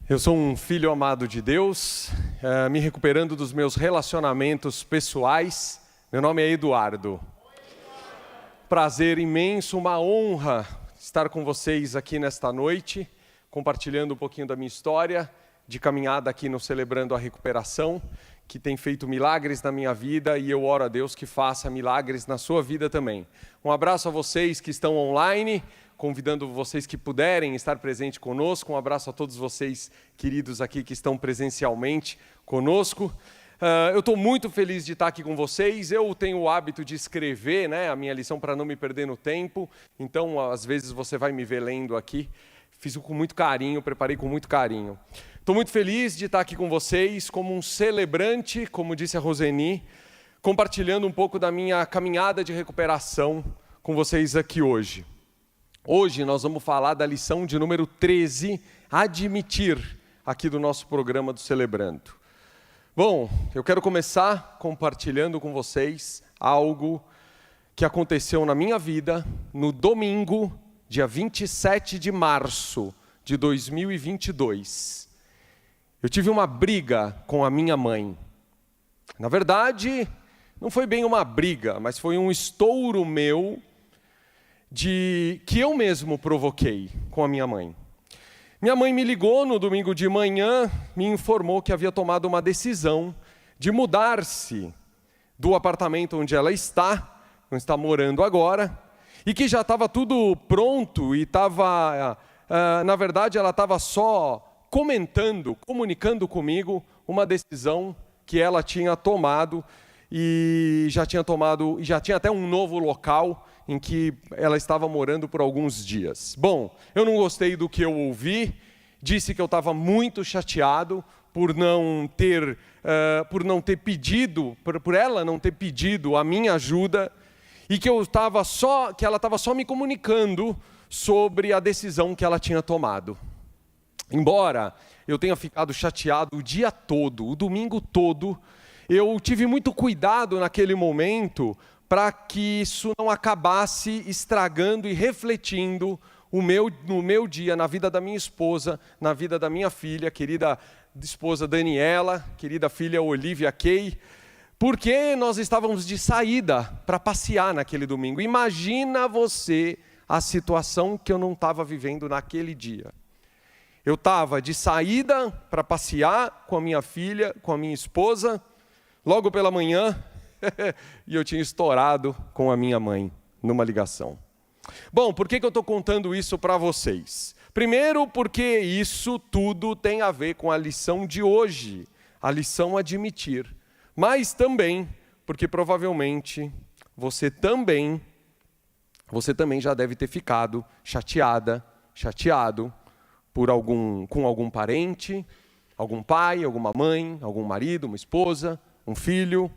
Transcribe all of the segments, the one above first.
Eu sou um filho amado de Deus, me recuperando dos meus relacionamentos pessoais. Meu nome é Eduardo. Prazer imenso, uma honra estar com vocês aqui nesta noite, compartilhando um pouquinho da minha história de caminhada aqui no Celebrando a Recuperação, que tem feito milagres na minha vida e eu oro a Deus que faça milagres na sua vida também. Um abraço a vocês que estão online, convidando vocês que puderem estar presente conosco. Um abraço a todos vocês, queridos aqui, que estão presencialmente conosco. Eu estou muito feliz de estar aqui com vocês. Eu tenho o hábito de escrever, a minha lição para não me perder no tempo. Então, às vezes, você vai me ver lendo aqui. Fiz com muito carinho, preparei com muito carinho. Estou muito feliz de estar aqui com vocês, como um celebrante, como disse a Roseni, compartilhando um pouco da minha caminhada de recuperação com vocês aqui hoje. Hoje nós vamos falar da lição de número 13, admitir, aqui do nosso programa do Celebrando. Bom, eu quero começar compartilhando com vocês algo que aconteceu na minha vida no domingo, dia 27 de março de 2022. Eu tive uma briga com a minha mãe. Na verdade, não foi bem uma briga, mas foi um estouro meu que eu mesmo provoquei com a minha mãe. Minha mãe me ligou no domingo de manhã, me informou que havia tomado uma decisão de mudar-se do apartamento onde ela está morando agora, e que já estava tudo pronto e na verdade ela estava só comunicando comigo uma decisão que ela tinha tomado e já tinha até um novo local em que ela estava morando por alguns dias. Bom, eu não gostei do que eu ouvi, disse que eu estava muito chateado por ela não ter pedido a minha ajuda e que ela estava só me comunicando sobre a decisão que ela tinha tomado. Embora eu tenha ficado chateado o dia todo, o domingo todo, eu tive muito cuidado naquele momento para que isso não acabasse estragando e refletindo no meu dia, na vida da minha esposa, na vida da minha filha, querida esposa Daniela, querida filha Olivia Kay, porque nós estávamos de saída para passear naquele domingo. Imagina você a situação que eu não estava vivendo naquele dia. Eu estava de saída para passear com a minha filha, com a minha esposa, logo pela manhã, e eu tinha estourado com a minha mãe numa ligação. Bom, por que eu estou contando isso para vocês? Primeiro, porque isso tudo tem a ver com a lição de hoje, a lição admitir. Mas também, porque provavelmente você também já deve ter ficado chateado com algum parente, algum pai, alguma mãe, algum marido, uma esposa, um filho.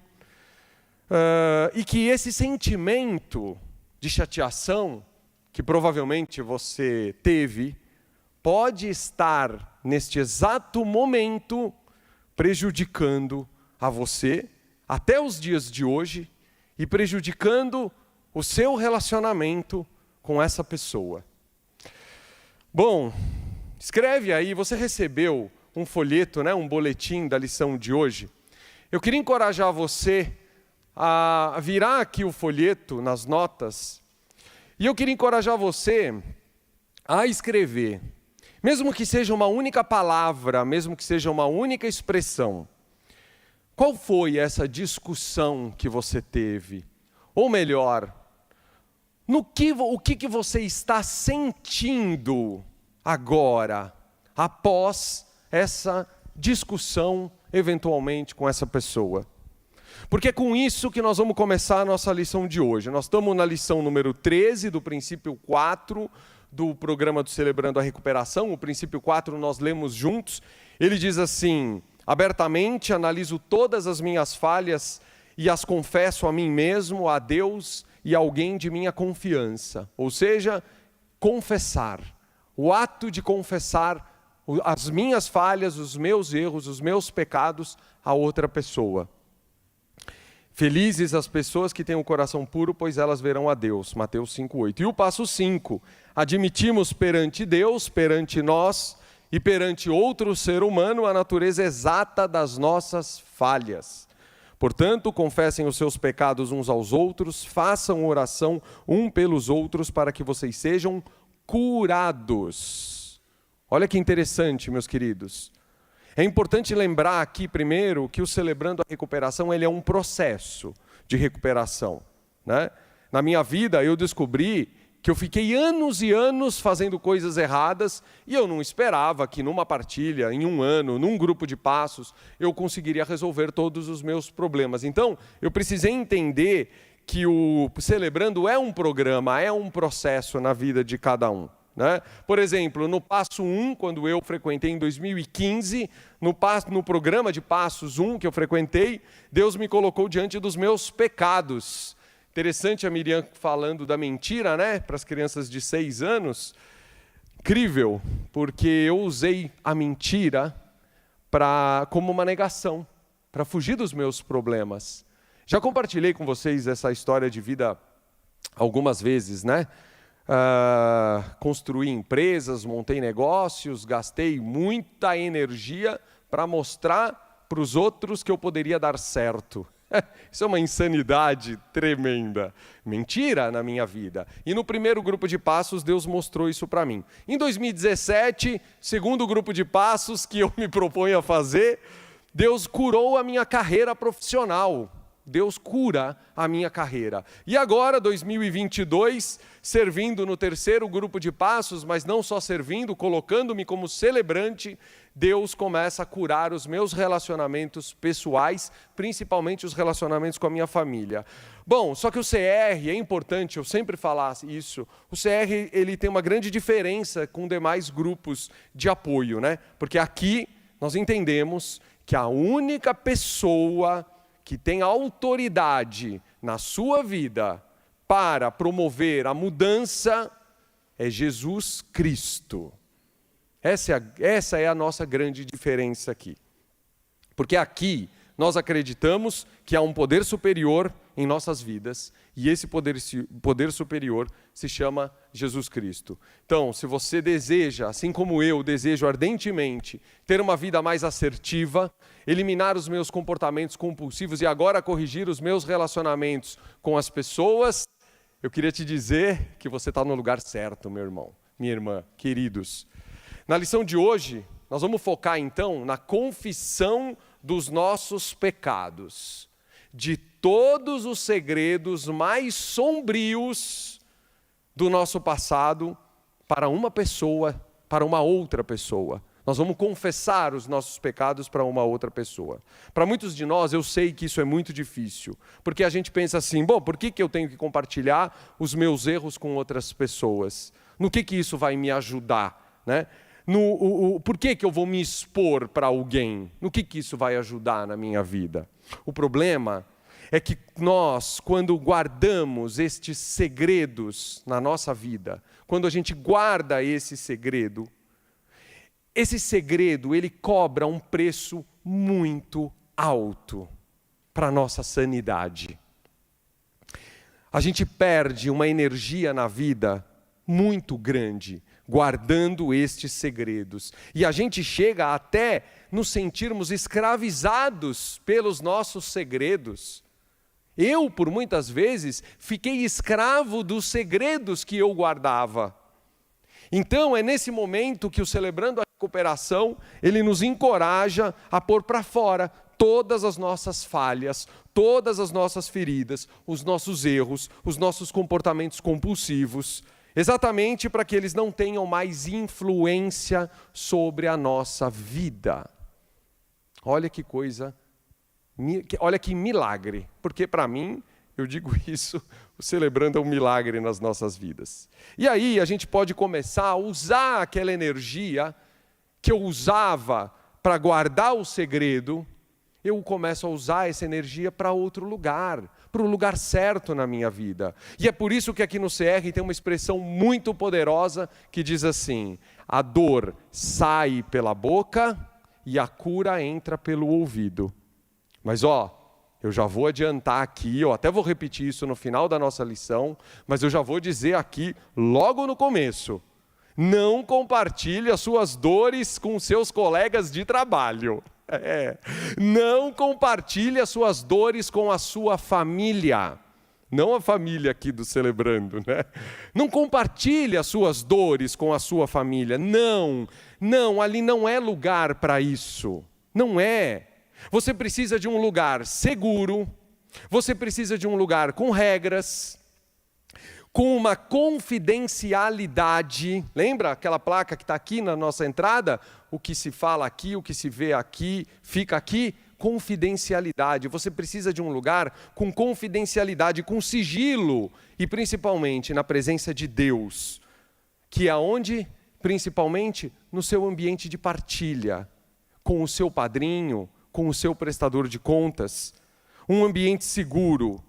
E que esse sentimento de chateação, que provavelmente você teve, pode estar, neste exato momento, prejudicando a você, até os dias de hoje, e prejudicando o seu relacionamento com essa pessoa. Bom, escreve aí, você recebeu um folheto, um boletim da lição de hoje. Eu queria encorajar você a virar aqui o folheto nas notas, e eu queria encorajar você a escrever, mesmo que seja uma única palavra, mesmo que seja uma única expressão. Qual foi essa discussão que você teve? Ou melhor, o que você está sentindo agora, após essa discussão, eventualmente, com essa pessoa? Porque é com isso que nós vamos começar a nossa lição de hoje. Nós estamos na lição número 13 do princípio 4 do programa do Celebrando a Recuperação. O princípio 4 nós lemos juntos. Ele diz assim: abertamente analiso todas as minhas falhas e as confesso a mim mesmo, a Deus e a alguém de minha confiança. Ou seja, confessar. O ato de confessar as minhas falhas, os meus erros, os meus pecados a outra pessoa. Felizes as pessoas que têm o coração puro, pois elas verão a Deus. Mateus 5:8. E o passo 5, admitimos perante Deus, perante nós, e perante outro ser humano a natureza exata das nossas falhas. Portanto, confessem os seus pecados uns aos outros, façam oração um pelos outros para que vocês sejam curados. Olha que interessante, meus queridos. É importante lembrar aqui primeiro que o Celebrando a Recuperação ele é um processo de recuperação, né? Na minha vida eu descobri que eu fiquei anos e anos fazendo coisas erradas e eu não esperava que numa partilha, em um ano, num grupo de passos, eu conseguiria resolver todos os meus problemas. Então, eu precisei entender que o Celebrando é um programa, é um processo na vida de cada um, né? Por exemplo, no passo 1, quando eu frequentei em 2015, no programa de passos 1 que eu frequentei, Deus me colocou diante dos meus pecados. Interessante a Miriam falando da mentira, né, para as crianças de 6 anos. Incrível, porque eu usei a mentira como uma negação, para fugir dos meus problemas. Já compartilhei com vocês essa história de vida algumas vezes, né? Construí empresas, montei negócios, gastei muita energia para mostrar para os outros que eu poderia dar certo. Isso é uma insanidade tremenda. Mentira na minha vida. E no primeiro grupo de passos, Deus mostrou isso para mim. Em 2017, segundo grupo de passos que eu me proponho a fazer, Deus curou a minha carreira profissional. Deus cura a minha carreira. E agora, 2022, servindo no terceiro grupo de passos, mas não só servindo, colocando-me como celebrante, Deus começa a curar os meus relacionamentos pessoais, principalmente os relacionamentos com a minha família. Bom, só que o CR, é importante eu sempre falar isso, o CR ele tem uma grande diferença com demais grupos de apoio, né? Porque aqui nós entendemos que a única pessoa que tem autoridade na sua vida para promover a mudança é Jesus Cristo. Essa é a nossa grande diferença aqui. Porque aqui nós acreditamos que há um poder superior em nossas vidas e esse poder superior se chama Jesus Cristo. Então, se você deseja, assim como eu desejo ardentemente, ter uma vida mais assertiva, eliminar os meus comportamentos compulsivos e agora corrigir os meus relacionamentos com as pessoas, eu queria te dizer que você está no lugar certo, meu irmão, minha irmã, queridos. Na lição de hoje, nós vamos focar então na confissão dos nossos pecados, de todos os segredos mais sombrios do nosso passado para uma pessoa, para uma outra pessoa. Nós vamos confessar os nossos pecados para uma outra pessoa. Para muitos de nós, eu sei que isso é muito difícil, porque a gente pensa assim, bom, por que eu tenho que compartilhar os meus erros com outras pessoas? No que isso vai me ajudar, né? Por que eu vou me expor para alguém? No que isso vai ajudar na minha vida? O problema é que nós, quando guardamos estes segredos na nossa vida, quando a gente guarda esse segredo, ele cobra um preço muito alto para a nossa sanidade. A gente perde uma energia na vida muito grande, guardando estes segredos. E a gente chega até nos sentirmos escravizados pelos nossos segredos. Eu, por muitas vezes, fiquei escravo dos segredos que eu guardava. Então, é nesse momento que o Celebrando a Recuperação, ele nos encoraja a pôr para fora todas as nossas falhas, todas as nossas feridas, os nossos erros, os nossos comportamentos compulsivos, exatamente para que eles não tenham mais influência sobre a nossa vida. Olha que coisa, olha que milagre, porque para mim, eu digo isso, o Celebrando é um milagre nas nossas vidas. E aí a gente pode começar a usar aquela energia que eu usava para guardar o segredo, eu começo a usar essa energia para outro lugar, para o lugar certo na minha vida. E é por isso que aqui no CR tem uma expressão muito poderosa que diz assim: a dor sai pela boca e a cura entra pelo ouvido. Mas eu já vou adiantar aqui, eu até vou repetir isso no final da nossa lição, mas eu já vou dizer aqui logo no começo, Não compartilhe as suas dores com seus colegas de trabalho. Não compartilhe as suas dores com a sua família. Não a família aqui do Celebrando, né? Não compartilhe as suas dores com a sua família. Não, ali não é lugar para isso. Não é. Você precisa de um lugar seguro, você precisa de um lugar com regras, com uma confidencialidade. Lembra aquela placa que está aqui na nossa entrada? O que se fala aqui, o que se vê aqui, fica aqui. Confidencialidade. Você precisa de um lugar com confidencialidade, com sigilo, e principalmente na presença de Deus, que é onde? Principalmente no seu ambiente de partilha, com o seu padrinho, com o seu prestador de contas, um ambiente seguro.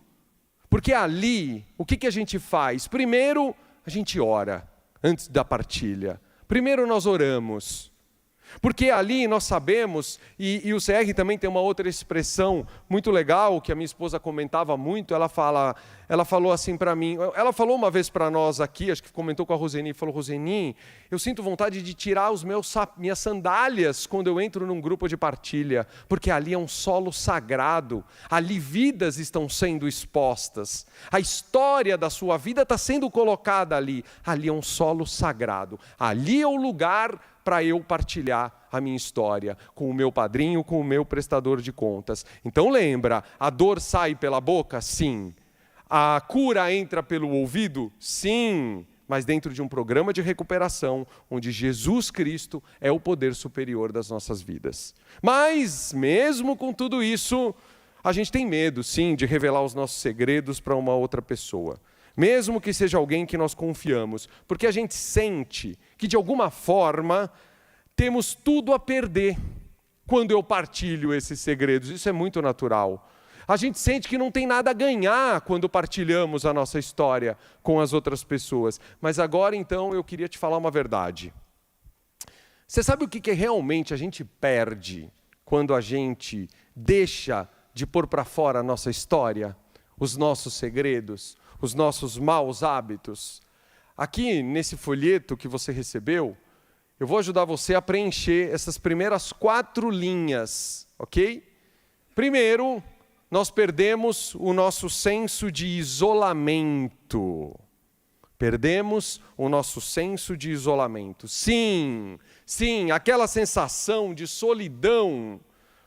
Porque ali, o que a gente faz? Primeiro, a gente ora, antes da partilha. Primeiro nós oramos. Porque ali nós sabemos, e o CR também tem uma outra expressão muito legal, que a minha esposa comentava muito, ela falou assim para mim, ela falou uma vez para nós aqui, acho que comentou com a Roseni, falou: Roseni, eu sinto vontade de tirar minhas sandálias quando eu entro num grupo de partilha, porque ali é um solo sagrado, ali vidas estão sendo expostas, a história da sua vida está sendo colocada ali é um solo sagrado, ali é o lugar para eu partilhar a minha história com o meu padrinho, com o meu prestador de contas. Então lembra, a dor sai pela boca? Sim. A cura entra pelo ouvido? Sim. Mas dentro de um programa de recuperação, onde Jesus Cristo é o poder superior das nossas vidas. Mas, mesmo com tudo isso, a gente tem medo, sim, de revelar os nossos segredos para uma outra pessoa. Mesmo que seja alguém que nós confiamos, porque a gente sente que de alguma forma temos tudo a perder quando eu partilho esses segredos. Isso é muito natural. A gente sente que não tem nada a ganhar quando partilhamos a nossa história com as outras pessoas. Mas agora então eu queria te falar uma verdade. Você sabe o que realmente a gente perde quando a gente deixa de pôr para fora a nossa história, os nossos segredos, os nossos maus hábitos? Aqui nesse folheto que você recebeu, eu vou ajudar você a preencher essas primeiras 4 linhas, ok? Primeiro, nós perdemos o nosso senso de isolamento. Perdemos o nosso senso de isolamento. Sim, aquela sensação de solidão.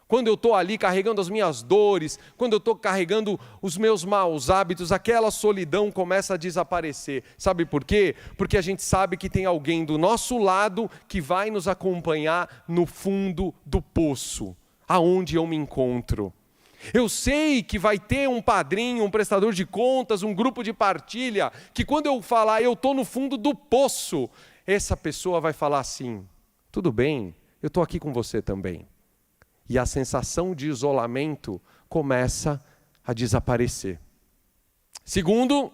Quando eu estou ali carregando as minhas dores, quando eu estou carregando os meus maus hábitos, aquela solidão começa a desaparecer. Sabe por quê? Porque a gente sabe que tem alguém do nosso lado que vai nos acompanhar no fundo do poço, aonde eu me encontro. Eu sei que vai ter um padrinho, um prestador de contas, um grupo de partilha, que quando eu falar, eu estou no fundo do poço, essa pessoa vai falar assim: tudo bem, eu estou aqui com você também. E a sensação de isolamento começa a desaparecer. Segundo,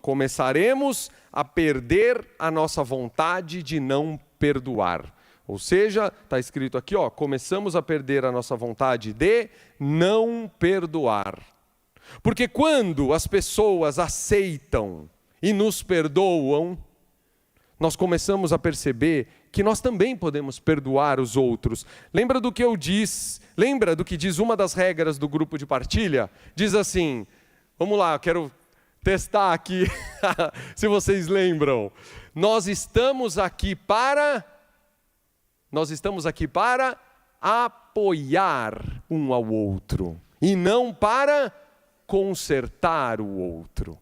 começaremos a perder a nossa vontade de não perdoar. Ou seja, está escrito aqui, começamos a perder a nossa vontade de não perdoar. Porque quando as pessoas aceitam e nos perdoam, nós começamos a perceber que nós também podemos perdoar os outros. Lembra do que eu disse? Lembra do que diz uma das regras do grupo de partilha? Diz assim, vamos lá, eu quero testar aqui, se vocês lembram. Nós estamos aqui para apoiar um ao outro, e não para consertar o outro.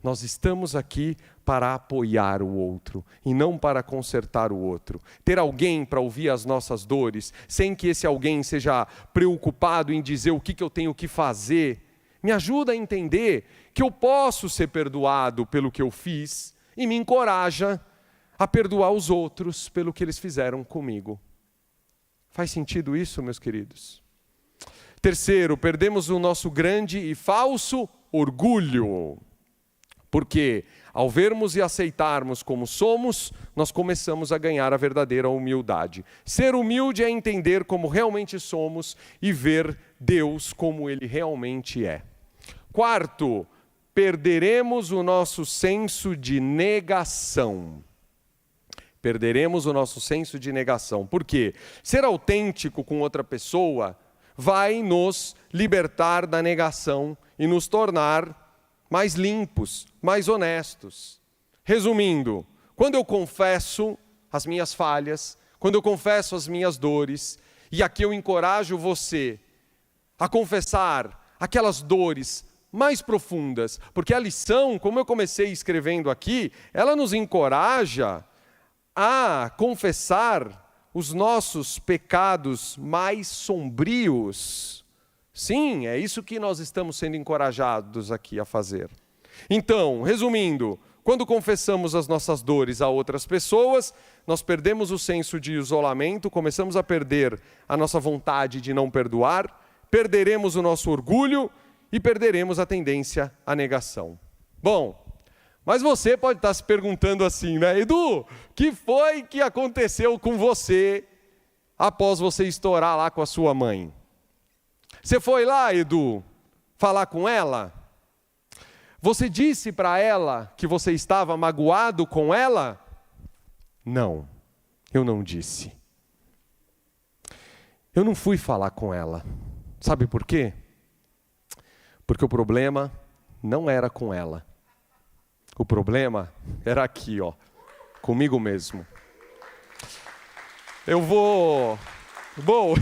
Nós estamos aqui para apoiar o outro e não para consertar o outro. Ter alguém para ouvir as nossas dores, sem que esse alguém seja preocupado em dizer o que eu tenho que fazer, me ajuda a entender que eu posso ser perdoado pelo que eu fiz e me encoraja a perdoar os outros pelo que eles fizeram comigo. Faz sentido isso, meus queridos? Terceiro, perdemos o nosso grande e falso orgulho. Porque ao vermos e aceitarmos como somos, nós começamos a ganhar a verdadeira humildade. Ser humilde é entender como realmente somos e ver Deus como Ele realmente é. Quarto, perderemos o nosso senso de negação. Perderemos o nosso senso de negação. Por quê? Ser autêntico com outra pessoa vai nos libertar da negação e nos tornar mais limpos, mais honestos. Resumindo, quando eu confesso as minhas falhas, quando eu confesso as minhas dores, e aqui eu encorajo você a confessar aquelas dores mais profundas, porque a lição, como eu comecei escrevendo aqui, ela nos encoraja a confessar os nossos pecados mais sombrios. Sim, é isso que nós estamos sendo encorajados aqui a fazer. Então, resumindo, quando confessamos as nossas dores a outras pessoas, nós perdemos o senso de isolamento, começamos a perder a nossa vontade de não perdoar, perderemos o nosso orgulho e perderemos a tendência à negação. Bom, mas você pode estar se perguntando assim, né? Edu, o que foi que aconteceu com você após você estourar lá com a sua mãe? Você foi lá, Edu, falar com ela? Você disse para ela que você estava magoado com ela? Não, eu não disse. Eu não fui falar com ela. Sabe por quê? Porque o problema não era com ela. O problema era aqui, ó, comigo mesmo. Bom,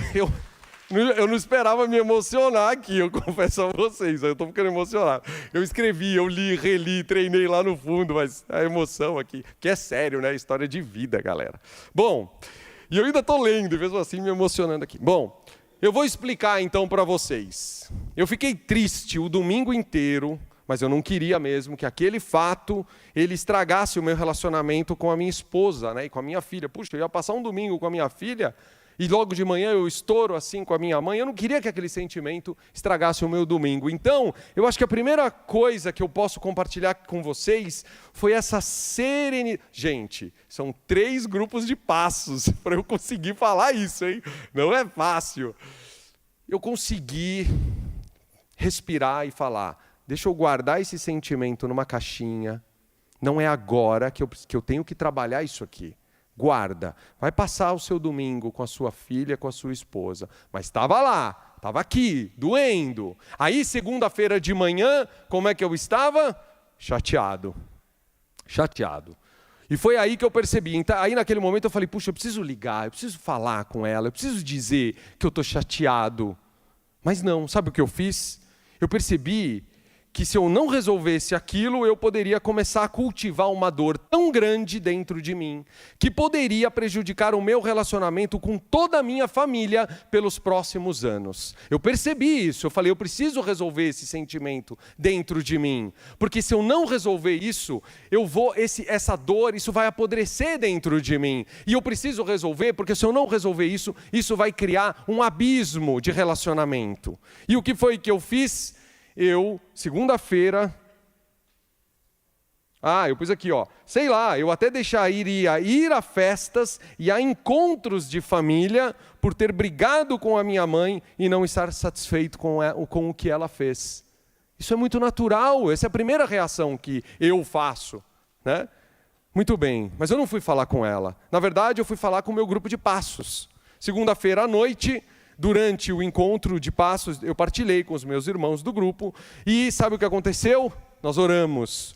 eu não esperava me emocionar aqui, eu confesso a vocês, eu estou ficando emocionado. Eu escrevi, eu li, reli, treinei lá no fundo, mas a emoção aqui, que é sério, né? História de vida, galera. Bom, e eu ainda estou lendo, mesmo assim me emocionando aqui. Bom, eu vou explicar então para vocês. Eu fiquei triste o domingo inteiro, mas eu não queria mesmo que aquele fato, ele estragasse o meu relacionamento com a minha esposa, né, e com a minha filha. Puxa, eu ia passar um domingo com a minha filha, e logo de manhã eu estouro assim com a minha mãe. Eu não queria que aquele sentimento estragasse o meu domingo. Então, eu acho que a primeira coisa que eu posso compartilhar com vocês foi essa serenidade. Gente, são 3 grupos de passos para eu conseguir falar isso, hein? Não é fácil. Eu consegui respirar e falar: deixa eu guardar esse sentimento numa caixinha. Não é agora que eu tenho que trabalhar isso aqui. Guarda. Vai passar o seu domingo com a sua filha, com a sua esposa. Mas estava lá, estava aqui, doendo. Aí, segunda-feira de manhã, como é que eu estava? Chateado. Chateado. E foi aí que eu percebi. Então, aí, naquele momento, eu falei: puxa, eu preciso ligar, eu preciso falar com ela, eu preciso dizer que eu estou chateado. Mas não, sabe o que eu fiz? Eu percebi que se eu não resolvesse aquilo, eu poderia começar a cultivar uma dor tão grande dentro de mim, que poderia prejudicar o meu relacionamento com toda a minha família pelos próximos anos. Eu percebi isso, eu falei: eu preciso resolver esse sentimento dentro de mim, porque se eu não resolver isso, essa dor, isso vai apodrecer dentro de mim, e eu preciso resolver, porque se eu não resolver isso, isso vai criar um abismo de relacionamento. E o que foi que eu fiz? Segunda-feira, eu pus aqui, ó, sei lá, eu até deixaria ir a festas e a encontros de família por ter brigado com a minha mãe e não estar satisfeito com o que ela fez. Isso é muito natural, essa é a primeira reação que eu faço, né? Muito bem, mas eu não fui falar com ela. Na verdade, eu fui falar com o meu grupo de passos. Segunda-feira à noite, durante o encontro de passos, eu partilhei com os meus irmãos do grupo, e sabe o que aconteceu? Nós oramos,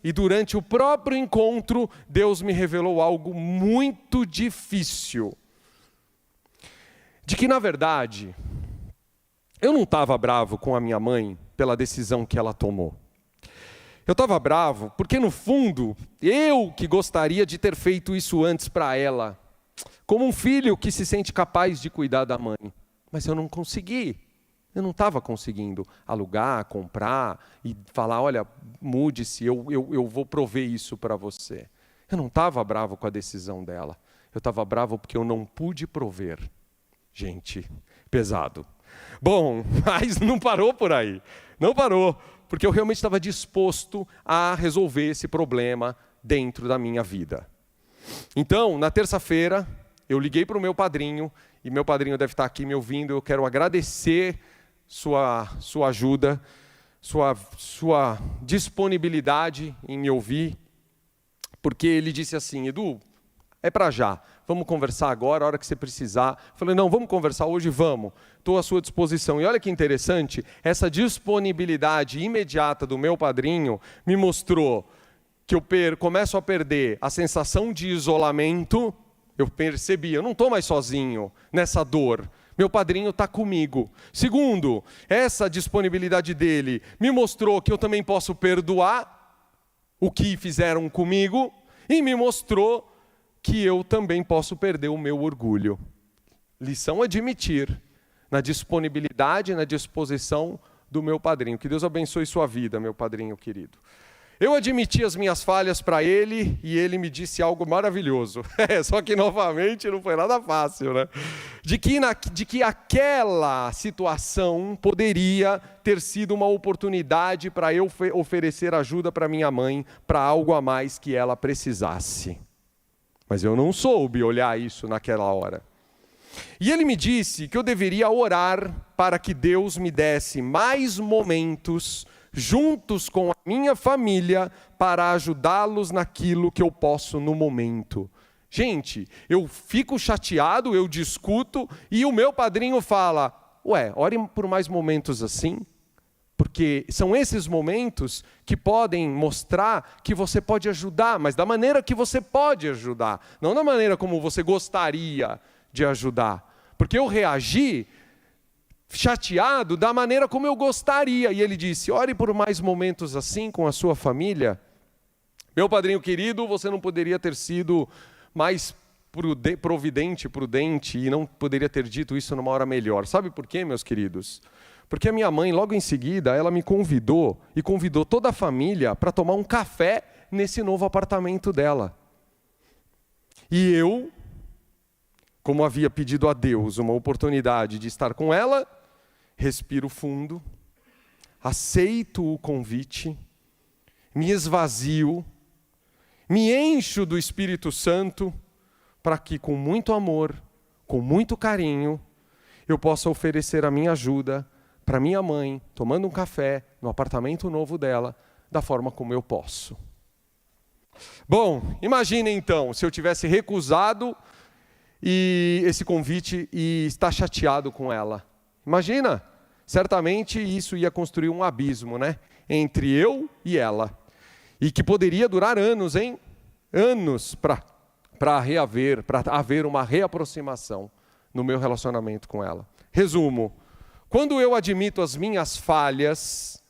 e durante o próprio encontro, Deus me revelou algo muito difícil. De que, na verdade, eu não estava bravo com a minha mãe pela decisão que ela tomou. Eu estava bravo porque, no fundo, eu que gostaria de ter feito isso antes para ela, como um filho que se sente capaz de cuidar da mãe. Mas eu não consegui. Eu não estava conseguindo alugar, comprar e falar: olha, mude-se, eu vou prover isso para você. Eu não estava bravo com a decisão dela. Eu estava bravo porque eu não pude prover. Gente, pesado. Bom, mas não parou por aí. Não parou, porque eu realmente estava disposto a resolver esse problema dentro da minha vida. Então, na terça-feira, eu liguei para o meu padrinho, e meu padrinho deve estar aqui me ouvindo. Eu quero agradecer sua ajuda, sua disponibilidade em me ouvir, porque ele disse assim: Edu, é para já, vamos conversar agora, a hora que você precisar. Eu falei: não, vamos conversar hoje, vamos, estou à sua disposição. E olha que interessante, essa disponibilidade imediata do meu padrinho me mostrou que eu começo a perder a sensação de isolamento. Eu percebi, eu não estou mais sozinho nessa dor. Meu padrinho está comigo. Segundo, essa disponibilidade dele me mostrou que eu também posso perdoar o que fizeram comigo e me mostrou que eu também posso perder o meu orgulho. Lição admitir, na disponibilidade, na disposição do meu padrinho. Que Deus abençoe sua vida, meu padrinho querido. Eu admiti as minhas falhas para ele e ele me disse algo maravilhoso. Só que, novamente, não foi nada fácil, né? De que aquela situação poderia ter sido uma oportunidade para eu oferecer ajuda para minha mãe, para algo a mais que ela precisasse. Mas eu não soube olhar isso naquela hora. E ele me disse que eu deveria orar para que Deus me desse mais momentos juntos com a minha família, para ajudá-los naquilo que eu posso no momento. Gente, eu fico chateado, eu discuto, e o meu padrinho fala: ué, ore por mais momentos assim, porque são esses momentos que podem mostrar que você pode ajudar, mas da maneira que você pode ajudar, não da maneira como você gostaria de ajudar. Porque eu reagi chateado da maneira como eu gostaria. E ele disse: ore por mais momentos assim com a sua família. Meu padrinho querido, você não poderia ter sido mais providente, prudente, e não poderia ter dito isso numa hora melhor. Sabe por quê, meus queridos? Porque a minha mãe, logo em seguida, ela me convidou, e convidou toda a família para tomar um café nesse novo apartamento dela. E eu, como havia pedido a Deus uma oportunidade de estar com ela, respiro fundo, aceito o convite, me esvazio, me encho do Espírito Santo, para que com muito amor, com muito carinho, eu possa oferecer a minha ajuda para minha mãe, tomando um café no apartamento novo dela, da forma como eu posso. Bom, imagine então, se eu tivesse recusado esse convite e estar chateado com ela. Imagina, certamente isso ia construir um abismo, né? Entre eu e ela. E que poderia durar anos, hein? Anos para haver uma reaproximação no meu relacionamento com ela. Resumo, quando eu admito as minhas falhas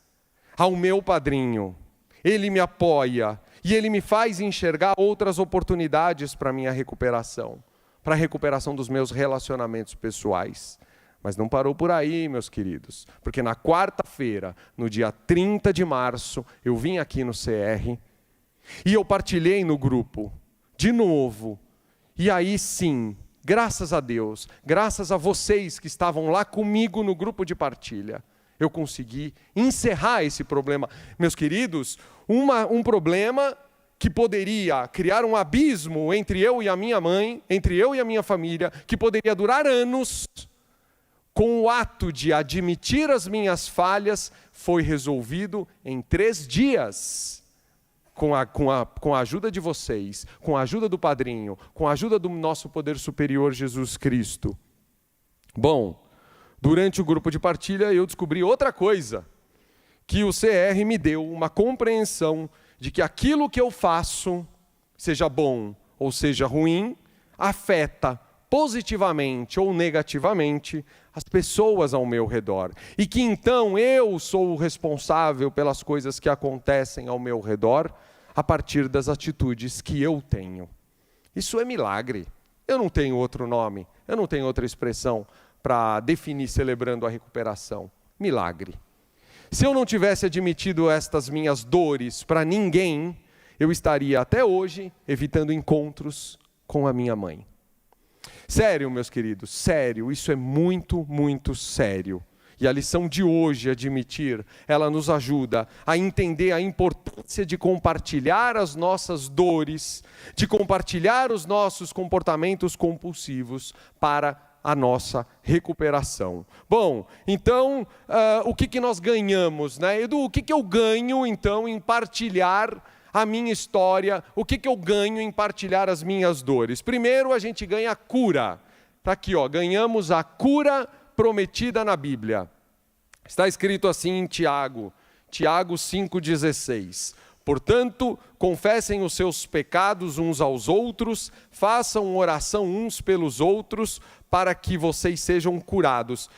ao meu padrinho, ele me apoia e ele me faz enxergar outras oportunidades para a minha recuperação, para a recuperação dos meus relacionamentos pessoais. Mas não parou por aí, meus queridos, porque na quarta-feira, no dia 30 de março, eu vim aqui no CR e eu partilhei no grupo, de novo, e aí sim, graças a Deus, graças a vocês que estavam lá comigo no grupo de partilha, eu consegui encerrar esse problema. Meus queridos, um problema que poderia criar um abismo entre eu e a minha mãe, entre eu e a minha família, que poderia durar anos, com o ato de admitir as minhas falhas, foi resolvido em 3 dias. Com a ajuda de vocês, com a ajuda do padrinho, com a ajuda do nosso poder superior Jesus Cristo. Bom, durante o grupo de partilha eu descobri outra coisa, que o CR me deu uma compreensão de que aquilo que eu faço, seja bom ou seja ruim, afeta positivamente ou negativamente as pessoas ao meu redor. E que então eu sou o responsável pelas coisas que acontecem ao meu redor a partir das atitudes que eu tenho. Isso é milagre. Eu não tenho outro nome, eu não tenho outra expressão para definir celebrando a recuperação. Milagre. Se eu não tivesse admitido estas minhas dores para ninguém, eu estaria até hoje evitando encontros com a minha mãe. Sério, meus queridos, sério, isso é muito, muito sério. E a lição de hoje, admitir, ela nos ajuda a entender a importância de compartilhar as nossas dores, de compartilhar os nossos comportamentos compulsivos para a nossa recuperação. Bom, então, o que nós ganhamos, né? Edu, o que eu ganho, então, em partilhar a minha história? O que eu ganho em partilhar as minhas dores? Primeiro, a gente ganha a cura. Está aqui, ó, ganhamos a cura prometida na Bíblia. Está escrito assim em Tiago 5,16. Portanto, confessem os seus pecados uns aos outros, façam oração uns pelos outros, para que vocês sejam curados.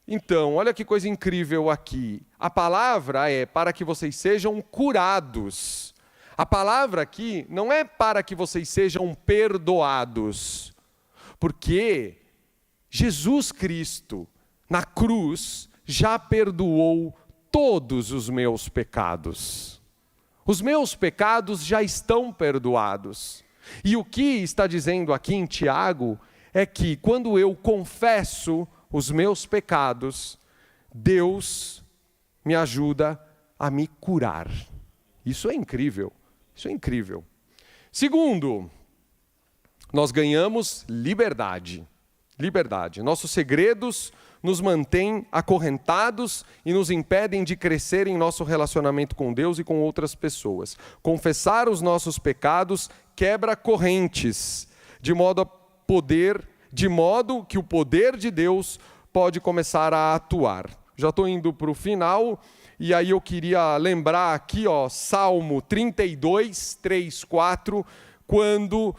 Então, olha que coisa incrível aqui. A palavra é para que vocês sejam curados. A palavra aqui não é para que vocês sejam perdoados. Porque Jesus Cristo, na cruz, já perdoou todos os meus pecados. Os meus pecados já estão perdoados. E o que está dizendo aqui em Tiago é que quando eu confesso os meus pecados, Deus me ajuda a me curar. Isso é incrível. Isso é incrível. Segundo, nós ganhamos liberdade. Liberdade. Nossos segredos nos mantêm acorrentados e nos impedem de crescer em nosso relacionamento com Deus e com outras pessoas. Confessar os nossos pecados quebra correntes, de modo que o poder de Deus pode começar a atuar. Já estou indo para o final, e aí eu queria lembrar aqui, ó, Salmo 32, 3, 4, quando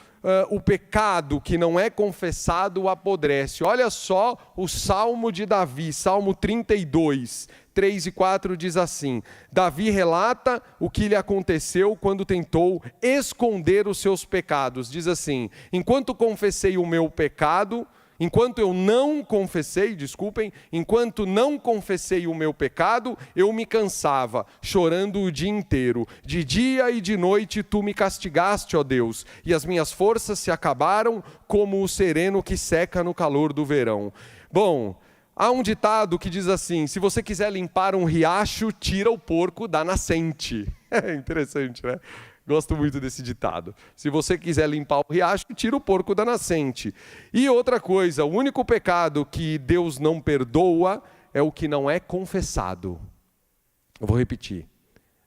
o pecado que não é confessado apodrece. Olha só o Salmo de Davi, Salmo 32, 3 e 4 diz assim: Davi relata o que lhe aconteceu quando tentou esconder os seus pecados. Diz assim: enquanto não confessei o meu pecado, eu me cansava, chorando o dia inteiro. De dia e de noite tu me castigaste, ó Deus, e as minhas forças se acabaram como o sereno que seca no calor do verão. Bom, há um ditado que diz assim: se você quiser limpar um riacho, tira o porco da nascente. É interessante, né? Gosto muito desse ditado. Se você quiser limpar o riacho, tira o porco da nascente. E outra coisa, o único pecado que Deus não perdoa é o que não é confessado. Eu vou repetir.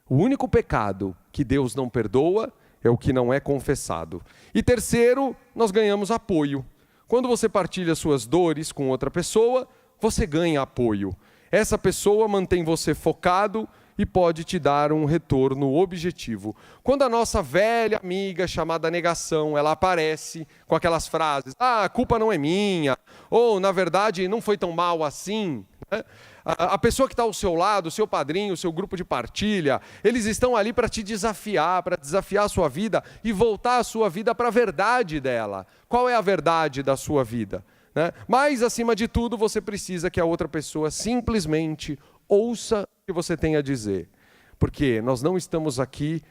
O único pecado que Deus não perdoa é o que não é confessado. E terceiro, nós ganhamos apoio. Quando você partilha suas dores com outra pessoa, você ganha apoio. Essa pessoa mantém você focado e pode te dar um retorno objetivo. Quando a nossa velha amiga chamada negação, ela aparece com aquelas frases: a culpa não é minha, ou na verdade não foi tão mal assim, né? A pessoa que está ao seu lado, o seu padrinho, o seu grupo de partilha, eles estão ali para te desafiar, para desafiar a sua vida e voltar a sua vida para a verdade dela. Qual é a verdade da sua vida, né? Mas, acima de tudo, você precisa que a outra pessoa simplesmente ouça o que você tem a dizer. Porque nós não estamos aqui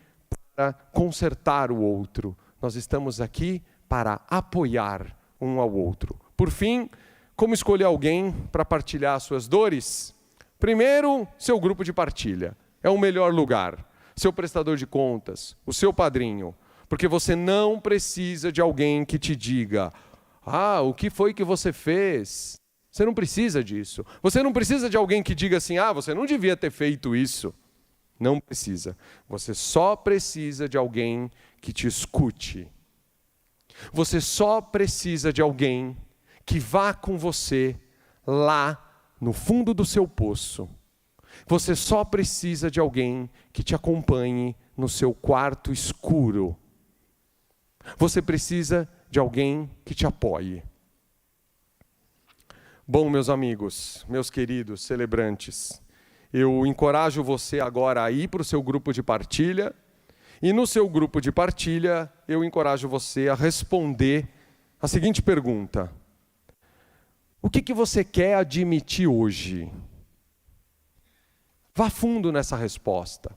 para consertar o outro. Nós estamos aqui para apoiar um ao outro. Por fim, como escolher alguém para partilhar suas dores? Primeiro, seu grupo de partilha. É o melhor lugar. Seu prestador de contas, o seu padrinho. Porque você não precisa de alguém que te diga: o que foi que você fez? Você não precisa disso. Você não precisa de alguém que diga assim: você não devia ter feito isso. Não precisa. Você só precisa de alguém que te escute. Você só precisa de alguém que vá com você lá no fundo do seu poço. Você só precisa de alguém que te acompanhe no seu quarto escuro. Você precisa de alguém que te apoie. Bom, meus amigos, meus queridos celebrantes, eu encorajo você agora a ir para o seu grupo de partilha, e no seu grupo de partilha eu encorajo você a responder a seguinte pergunta: o que você quer admitir hoje? Vá fundo nessa resposta.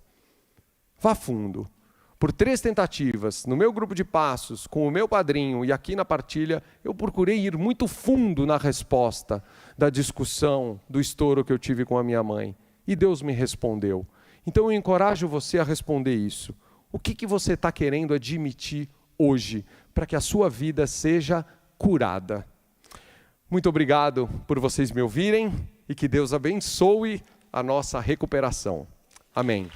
Vá fundo. Por 3 tentativas, no meu grupo de passos, com o meu padrinho e aqui na partilha, eu procurei ir muito fundo na resposta da discussão, do estouro que eu tive com a minha mãe. E Deus me respondeu. Então eu encorajo você a responder isso. O que você está querendo admitir hoje, para que a sua vida seja curada? Muito obrigado por vocês me ouvirem e que Deus abençoe a nossa recuperação. Amém.